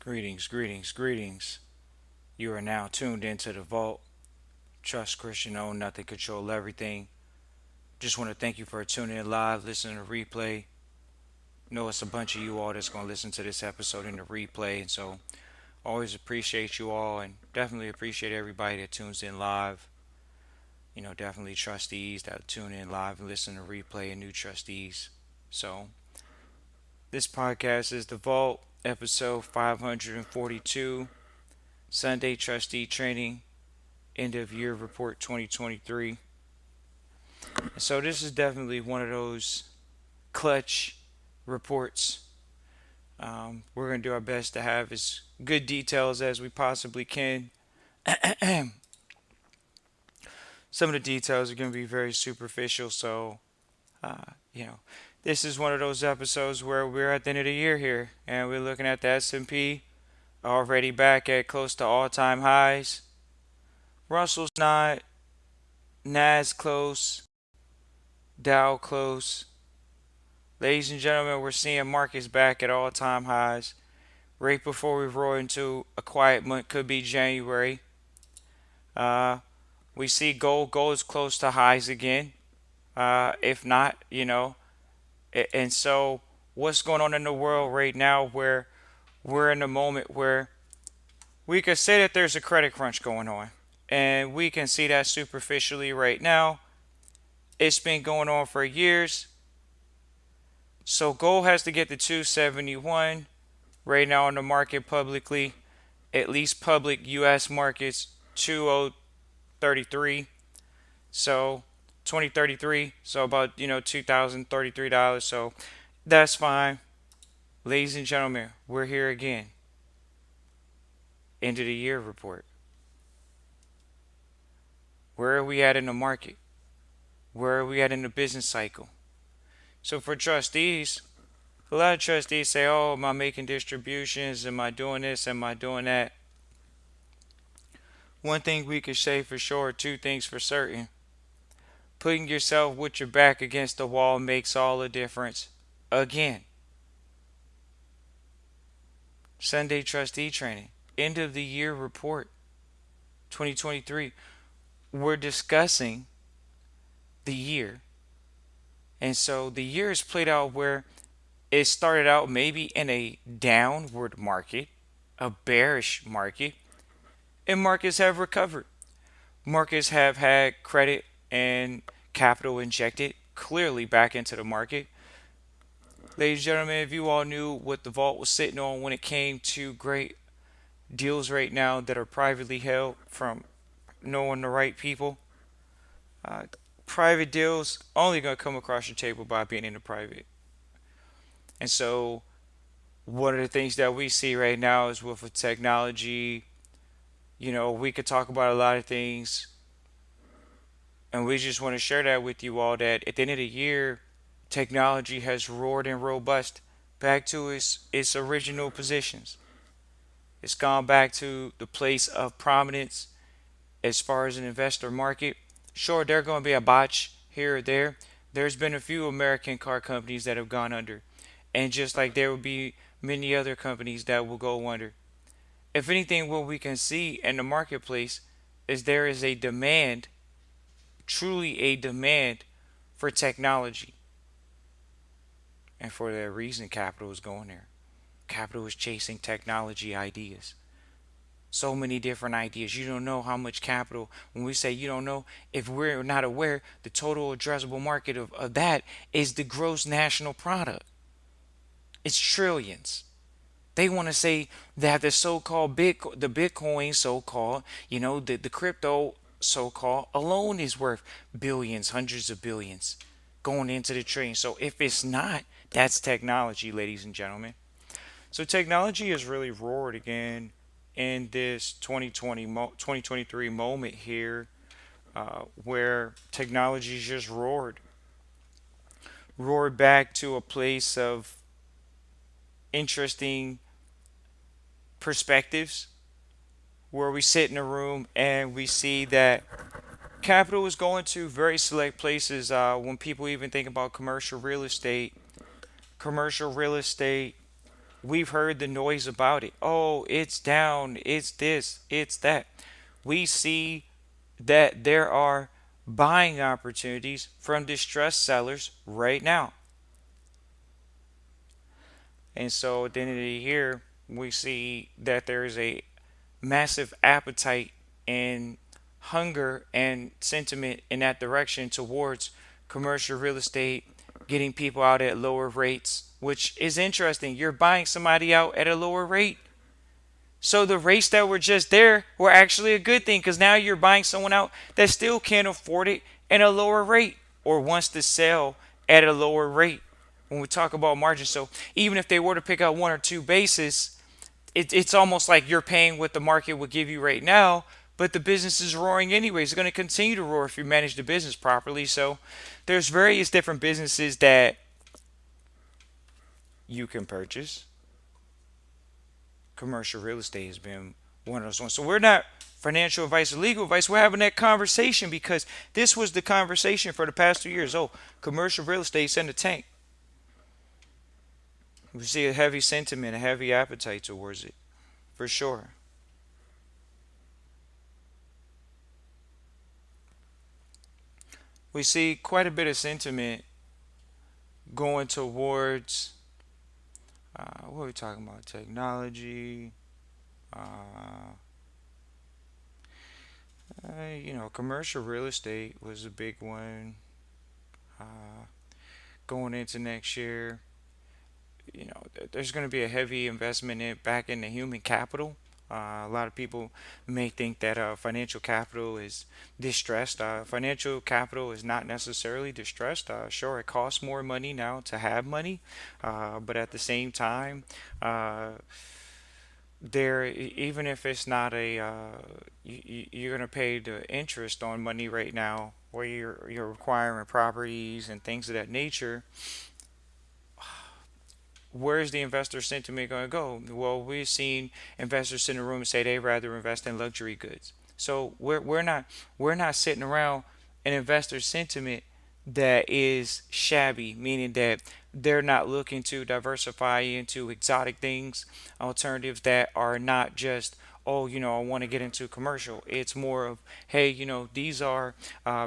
Greetings, greetings, greetings. You are now tuned into the vault. Trust Christian, own nothing, control everything. Just want to thank you for tuning in live, listening to replay. Know it's a bunch of you all that's going to listen to this episode in the replay, and so always appreciate you all, and definitely appreciate everybody that tunes in live. Definitely trustees that tune in live and listen to replay, and new trustees. So this podcast is the vault, episode 542, Sunday Trustee Training, end of year report 2023. And so this is definitely one of those clutch reports. We're going to do our best to have as good details as we possibly can. Some of the details are going to be very superficial, so uh, you know, this is one of those episodes where we're at the end of the year here, and we're looking at the S&P already back at close to all-time highs. Russell's not, Nas close, Dow close. Ladies and gentlemen, we're seeing markets back at all-time highs. Right before we roll into a quiet month, could be January. Uh, we see gold. Gold is close to highs again. If not, And so, what's going on in the world right now? Where we're in a moment where we could say that there's a credit crunch going on, and we can see that superficially right now. It's been going on for years. So gold has to get to 271 right now in the market publicly, at least public US markets 2033. So 2033, so about $2,033. So that's fine. Ladies and gentlemen, we're here again. End of the year report. Where are we at in the market? Where are we at in the business cycle? So for trustees, a lot of trustees say, oh, am I making distributions? Am I doing this? Am I doing that? One thing we could say for sure, two things for certain. Putting yourself with your back against the wall makes all the difference. Again, Sunday Trustee Training, end of the year report 2023. We're discussing the year. And so the year is played out where it started out maybe in a downward market, a bearish market, and markets have recovered. Markets have had credit and capital injected clearly back into the market. Ladies and gentlemen, if you all knew what the vault was sitting on when it came to great deals right now that are privately held from knowing the right people, uh, private deals only going to come across your table by being in the private. And so, one of the things that we see right now is with the technology, we could talk about a lot of things, and we just want to share that with you all that at the end of the year, technology has roared and robust back to its original positions. It's gone back to the place of prominence as far as an investor market. Sure, there's going to be a botch here or there. There's been a few American car companies that have gone under. And just like there will be many other companies that will go under. If anything, what we can see in the marketplace is there is a demand, truly a demand for technology. And for that reason, capital is going there. Capital is chasing technology ideas. So many different ideas. You don't know how much capital, when we say you don't know, if we're not aware, the total addressable market of that is the gross national product. It's trillions. They want to say that the so-called the Bitcoin so-called, the crypto so-called alone is worth billions, hundreds of billions going into the trading. So if it's not, that's technology, ladies and gentlemen. So technology has really roared again in this 2023 moment here, where technology just roared back to a place of interesting perspectives, where we sit in a room and we see that capital is going to very select places. When people even think about commercial real estate we've heard the noise about it. Oh, it's down, it's this, it's that. We see that there are buying opportunities from distressed sellers right now. And so at the end of the year, we see that there is a massive appetite and hunger and sentiment in that direction towards commercial real estate, getting people out at lower rates, which is interesting. You're buying somebody out at a lower rate. So the rates that were just there were actually a good thing because now you're buying someone out that still can't afford it at a lower rate or wants to sell at a lower rate when we talk about margin. So even if they were to pick out one or two bases, it's almost like you're paying what the market would give you right now, but the business is roaring anyways. It's going to continue to roar if you manage the business properly. So there's various different businesses that you can purchase. Commercial real estate has been one of those ones. So we're not financial advice or legal advice. We're having that conversation because this was the conversation for the past 2 years. Oh, commercial real estate's in the tank. We see a heavy sentiment, a heavy appetite towards it, for sure. We see quite a bit of sentiment going towards what are we talking about? Technology, uh, commercial real estate was a big one. Uh, Going into next year, there's going to be a heavy investment back in the human capital. A lot of people may think that financial capital is distressed. Financial capital is not necessarily distressed. Sure, it costs more money now to have money, but at the same time, uh, even if it's not you're going to pay the interest on money right now, where you're requiring properties and things of that nature. Where's the investor sentiment going to go? Well, we've seen investors sit in a room and say they'd rather invest in luxury goods. So we're not sitting around an investor sentiment that is shabby, meaning that they're not looking to diversify into exotic things, alternatives that are not just, oh, I want to get into commercial. It's more of, hey, these are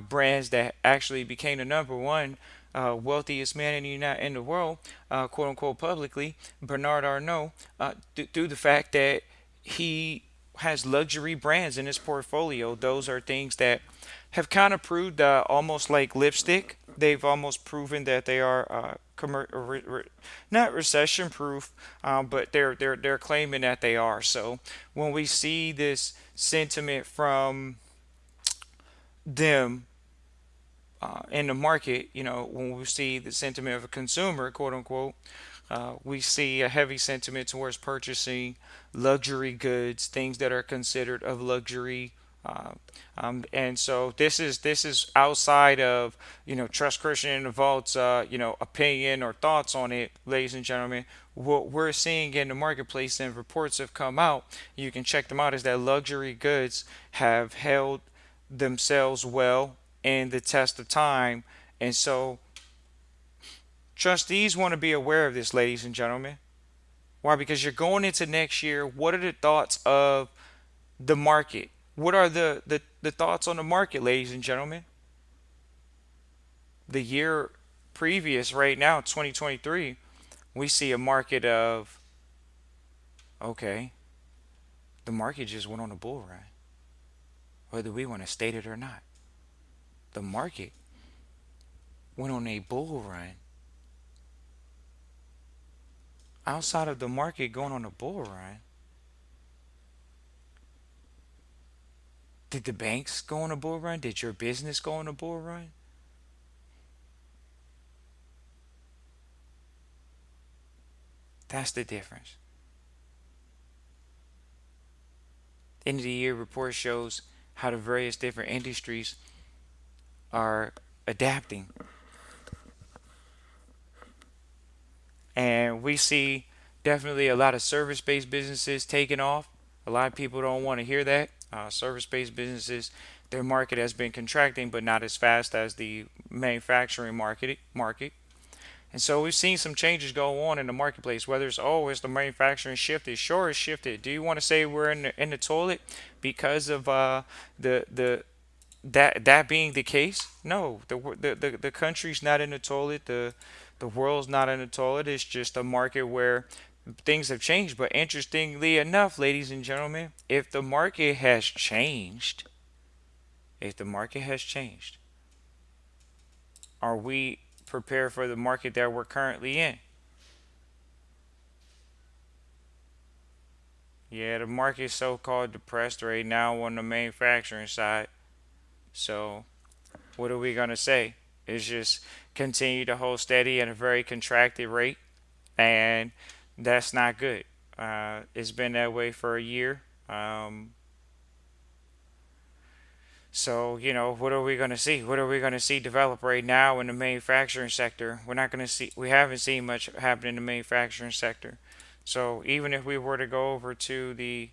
brands that actually became the number one wealthiest man in the world, quote unquote, publicly, Bernard Arnault, through the fact that he has luxury brands in his portfolio. Those are things that have kind of proved almost like lipstick. They've almost proven that they are not recession proof, but they're claiming that they are. So when we see this sentiment from them in the market, when we see the sentiment of a consumer, quote unquote, we see a heavy sentiment towards purchasing luxury goods, things that are considered of luxury. Uh, and so this is outside of Trust Christian in the Vault's opinion or thoughts on it, ladies and gentlemen. What we're seeing in the marketplace and reports have come out, you can check them out, is that luxury goods have held themselves well in the test of time. And so trustees want to be aware of this, ladies and gentlemen. Why? Because you're going into next year. What are the thoughts of the market? What are the thoughts on the market, ladies and gentlemen? The year previous, right now, 2023, we see a market of, okay, the market just went on a bull run, whether we want to state it or not. The market went on a bull run. Outside of the market going on a bull run, did the banks go on a bull run? Did your business go on a bull run? That's the difference. End of the year report shows how the various different industries are adapting. And we see definitely a lot of service based businesses taking off. A lot of people don't want to hear that. Service based businesses, their market has been contracting, but not as fast as the manufacturing market. And so we've seen some changes go on in the marketplace. Whether it's is the manufacturing shifted? Sure, it's shifted. Do you want to say we're in the toilet because of the that being the case? No, the country's not in the toilet. The world's not in the toilet. It's just a market where things have changed. But interestingly enough, ladies and gentlemen, if the market has changed, are we prepared for the market that we're currently in? Yeah, the market's so-called depressed right now on the manufacturing side. So what are we gonna say? It's just continue to hold steady at a very contracted rate, and that's not good. It's been that way for a year. So, what are we going to see? What are we going to see develop right now in the manufacturing sector? We haven't seen much happen in the manufacturing sector. So, even if we were to go over to the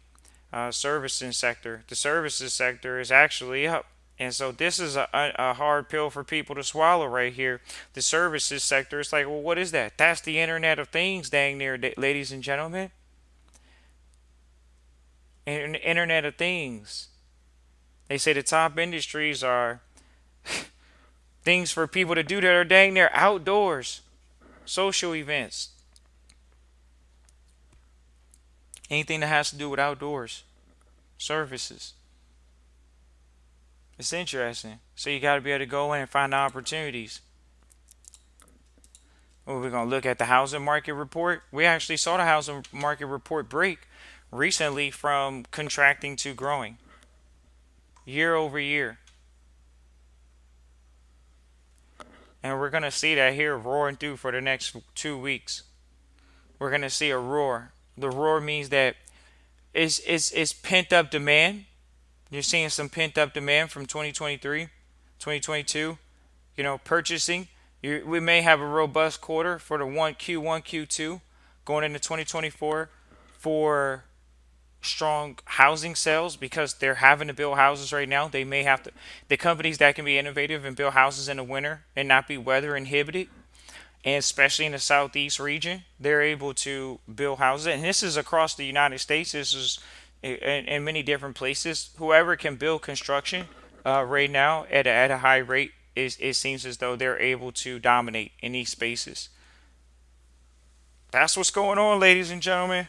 services sector, the services sector is actually up. And so, this is a hard pill for people to swallow right here. The services sector, it's like, well, what is that? That's the Internet of Things, dang near, ladies and gentlemen. Internet of Things. They say the top industries are things for people to do that are dang near outdoors, social events, anything that has to do with outdoors, services. It's interesting. So you got to be able to go in and find the opportunities. Well, we're going to look at the housing market report. We actually saw the housing market report break recently from contracting to growing year over year. And we're going to see that here roaring through for the next 2 weeks. We're going to see a roar. The roar means that it's pent up demand. You're seeing some pent up demand from 2023, 2022. Purchasing. We may have a robust quarter for the Q1, Q2 going into 2024 for strong housing sales because they're having to build houses right now. They may have to, the companies that can be innovative and build houses in the winter and not be weather inhibited, and especially in the southeast region, they're able to build houses. And this is across the United States. This is in many different places. Whoever can build construction right now at a high rate, it seems as though they're able to dominate in these spaces. That's what's going on, ladies and gentlemen.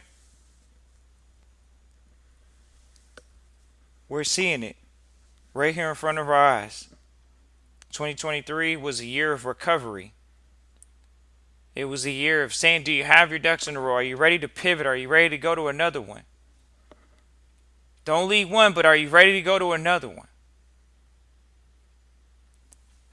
We're seeing it right here in front of our eyes. 2023 was a year of recovery. It was a year of saying, do you have your ducks in a row? Are you ready to pivot? Are you ready to go to another one? Don't leave one, but are you ready to go to another one?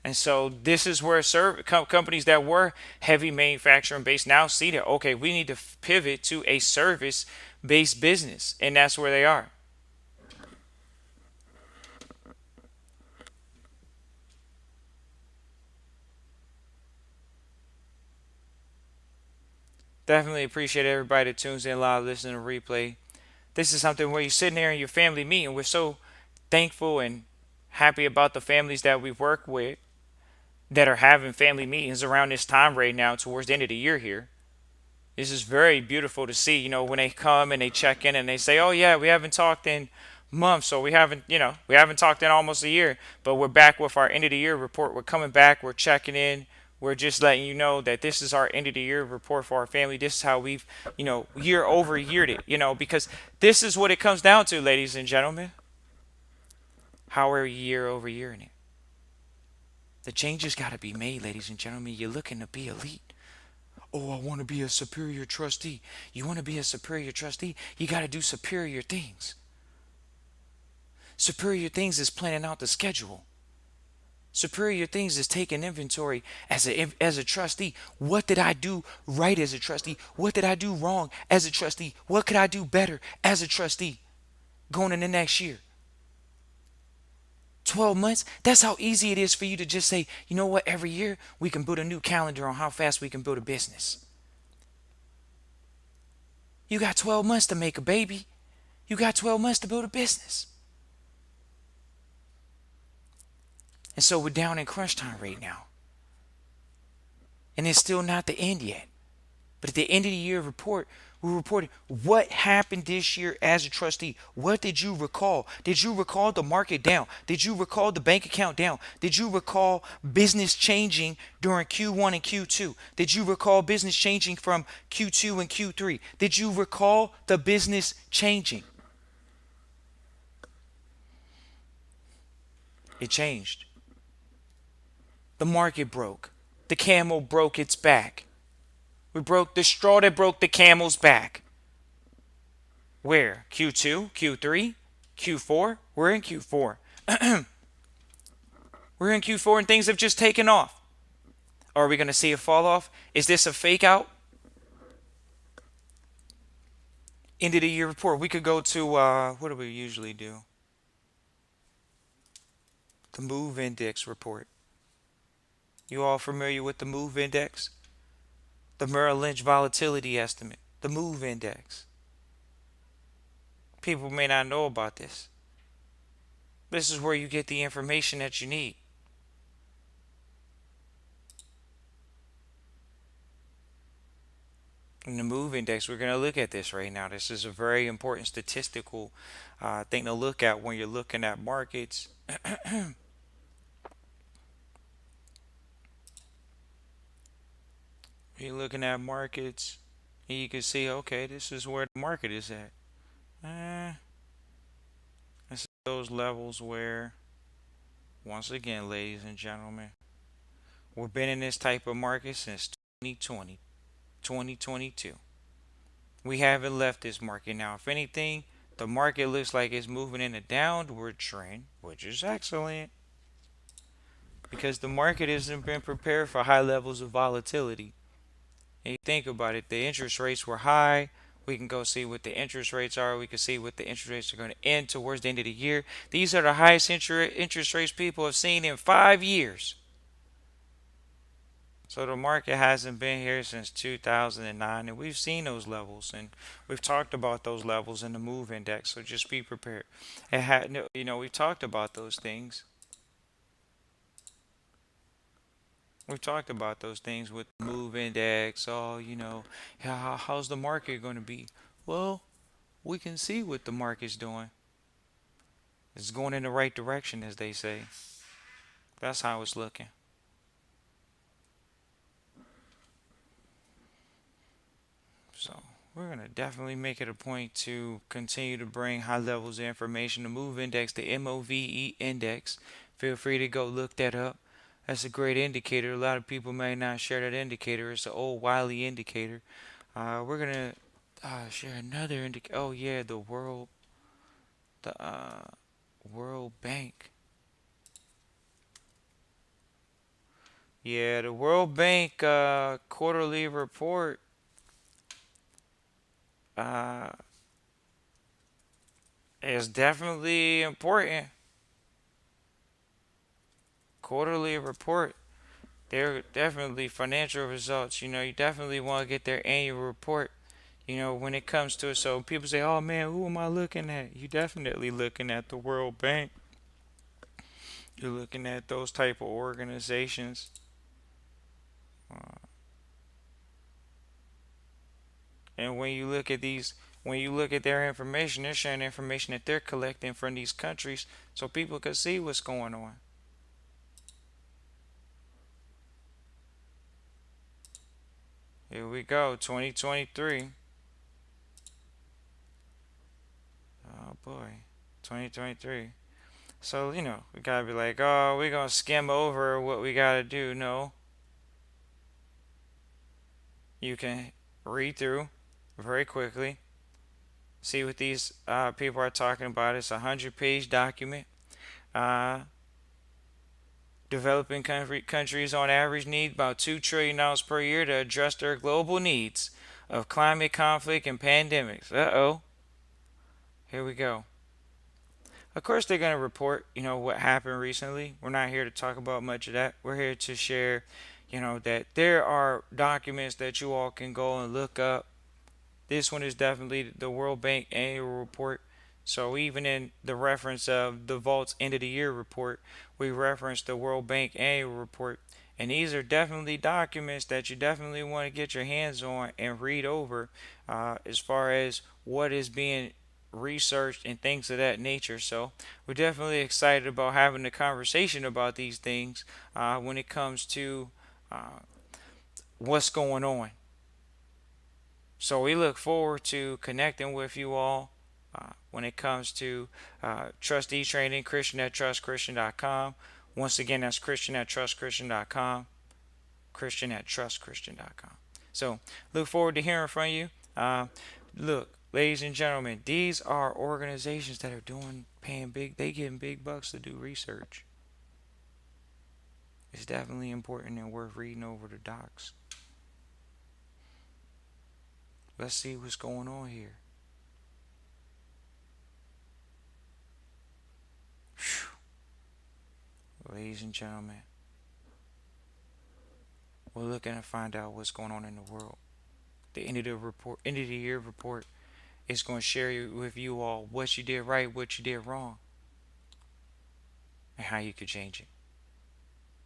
And so this is where companies that were heavy manufacturing based now see that, okay, we need to pivot to a service based business. And that's where they are. Definitely appreciate everybody that tunes in live, listening to replay. This is something where you're sitting there in your family meeting. We're so thankful and happy about the families that we work with that are having family meetings around this time right now towards the end of the year here. This is very beautiful to see, when they come and they check in and they say, oh yeah, we haven't talked in months, so we haven't talked in almost a year, but we're back with our end of the year report. We're coming back, we're checking in. We're just letting you know that this is our end of the year report for our family. This is how we've, year over yeared it, because this is what it comes down to, ladies and gentlemen. How are you year over year in it? The changes got to be made, ladies and gentlemen. You're looking to be elite. Oh, I want to be a superior trustee. You want to be a superior trustee? You got to do superior things. Superior things is planning out the schedule. Superior things is taking inventory as a trustee. What did I do right as a trustee? What did I do wrong as a trustee? What could I do better as a trustee going in the next year? 12 months, that's how easy it is for you to just say, you know what, every year we can build a new calendar on how fast we can build a business. You got 12 months to make a baby. You got 12 months to build a business. And so we're down in crunch time right now. And it's still not the end yet. But at the end of the year report, we reported what happened this year as a trustee. What did you recall? Did you recall the market down? Did you recall the bank account down? Did you recall business changing during Q1 and Q2? Did you recall business changing from Q2 and Q3? Did you recall the business changing? It changed. The market broke. The camel broke its back. We broke the straw that broke the camel's back. Where? Q2, Q3, Q4? We're in Q4. We're in Q4 and things have just taken off. Are we going to see a fall off? Is this a fake out? End of the year report. We could go to, what do we usually do? The MOVE Index report. You all familiar with the MOVE Index? The Merrill Lynch Volatility Estimate. The MOVE Index. People may not know about this. This is where you get the information that you need. In the MOVE Index, we're going to look at this right now. This is a very important statistical thing to look at when you're looking at markets. You're looking at markets, and you can see, okay, this is where the market is at. This is those levels where, once again, ladies and gentlemen, we've been in this type of market since 2020, 2022. We haven't left this market now. If anything, the market looks like it's moving in a downward trend, which is excellent because the market hasn't been prepared for high levels of volatility. And you think about it, the interest rates were high. We can go see what the interest rates are. We can see what the interest rates are going to end towards the end of the year. These are the highest interest rates people have seen in 5 years. So the market hasn't been here since 2009, and we've seen those levels, and we've talked about those levels in the MOVE Index. So just be prepared. We've talked about those things. We've talked about those things with the MOVE Index. Oh, how's the market going to be? Well, we can see what the market's doing. It's going in the right direction, as they say. That's how it's looking. So we're going to definitely make it a point to continue to bring high levels of information. The MOVE Index, the MOVE Index. Feel free to go look that up. That's a great indicator. A lot of people may not share that indicator. It's an old Wiley indicator. We're going to share another indicator. Oh, yeah, the World Bank. Yeah, the World Bank quarterly report is definitely important. Quarterly report. They're definitely financial results. You definitely want to get their annual report. When it comes to it. So people say, "Oh man, who am I looking at?" You definitely looking at the World Bank. You're looking at those type of organizations. Uh, and when you look at their information, they're sharing information that they're collecting from these countries so people can see what's going on. Here we go, 2023. Oh boy, 2023. So, we gotta be like, oh, we're gonna skim over what we gotta do. No. You can read through very quickly, see what these people are talking about. It's a 100-page document. Uh, Developing countries on average need about $2 trillion per year to address their global needs of climate conflict and pandemics. Uh-oh. Here we go. Of course, they're going to report, what happened recently. We're not here to talk about much of that. We're here to share, that there are documents that you all can go and look up. This one is definitely the World Bank annual report. So even in the reference of the Vault's end of the year report, we reference the World Bank annual report. And these are definitely documents that you definitely want to get your hands on and read over, as far as what is being researched and things of that nature. So we're definitely excited about having a conversation about these things, when it comes to uh, what's going on. So we look forward to connecting with you all, when it comes to Trustee Training, Christian at TrustChristian.com. Once again, that's Christian at TrustChristian.com. Christian at TrustChristian.com. So look forward to hearing from you. Look, ladies and gentlemen, these are organizations that are paying big, they getting big bucks to do research. It's definitely important and worth reading over the docs. Let's see what's going on here. Whew. Ladies and gentlemen, we're looking to find out what's going on in the world. The end of the year report is going to share with you all what you did right, what you did wrong, and how you could change it.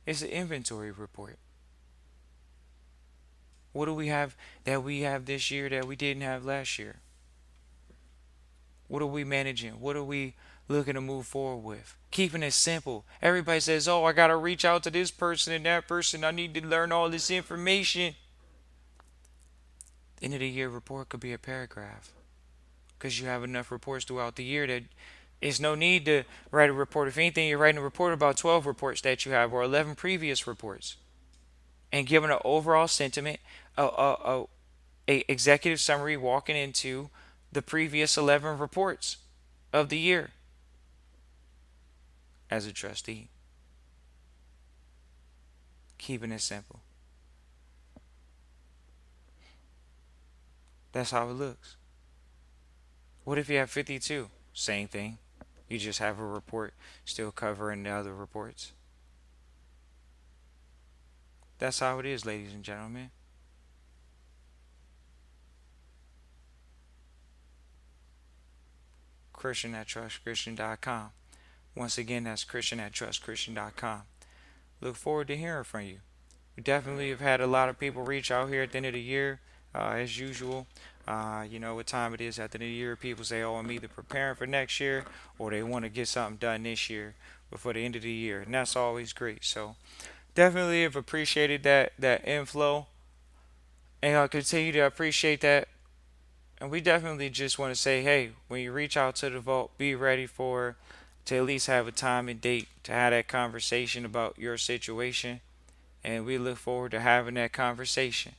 It's an inventory report. What do we have that we have this year that we didn't have last year? What are we managing? What are we looking to move forward with? Keeping it simple. Everybody says, oh, I got to reach out to this person and that person. I need to learn all this information. The end of the year report could be a paragraph, because you have enough reports throughout the year that there's no need to write a report. If anything, you're writing a report about 12 reports that you have, or 11 previous reports, and giving an overall sentiment, a executive summary walking into the previous 11 reports of the year as a trustee. Keeping it simple. That's how it looks. What if you have 52? Same thing. You just have a report still covering the other reports. That's how it is, ladies and gentlemen. Christian at TrustChristian.com. Once again, that's Christian at TrustChristian.com. Look forward to hearing from you. We definitely have had a lot of people reach out here at the end of the year, as usual. You know what time it is at the end of the year. People say, oh, I'm either preparing for next year or they want to get something done this year before the end of the year. And that's always great. So definitely have appreciated that inflow. And I'll continue to appreciate that. And we definitely just want to say, hey, when you reach out to the vault, be ready to at least have a time and date to have that conversation about your situation. And we look forward to having that conversation.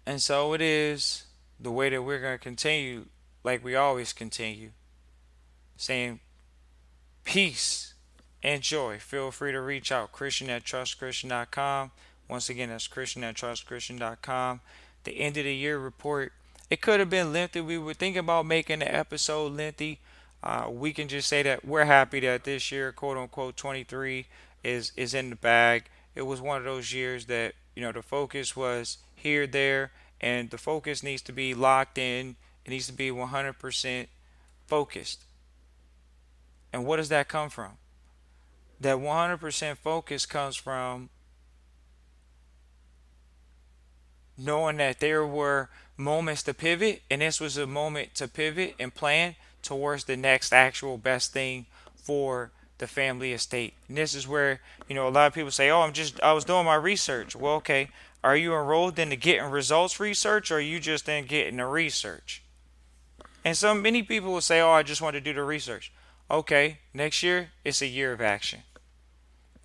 And so it is the way that we're going to continue, like we always continue, saying peace and joy. Feel free to reach out. Christian at TrustChristian.com. Once again, that's Christian at TrustChristian.com. The end of the year report. It could have been lengthy. We were thinking about making the episode lengthy. We can just say that we're happy that this year, quote unquote, 23 is in the bag. It was one of those years that, the focus was here, there, and the focus needs to be locked in. It needs to be 100% focused. And what does that come from? That 100% focus comes from knowing that there were moments to pivot, and this was a moment to pivot and plan towards the next actual best thing for the family estate. And this is where, a lot of people say, oh, I was doing my research. Well, okay. Are you enrolled in the getting results research, or are you just in getting the research? And many people will say, oh, I just want to do the research. Okay, next year, it's a year of action.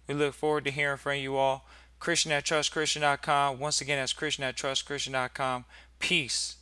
We look forward to hearing from you all. Christian at TrustChristian.com. Once again, that's Christian at TrustChristian.com. Peace.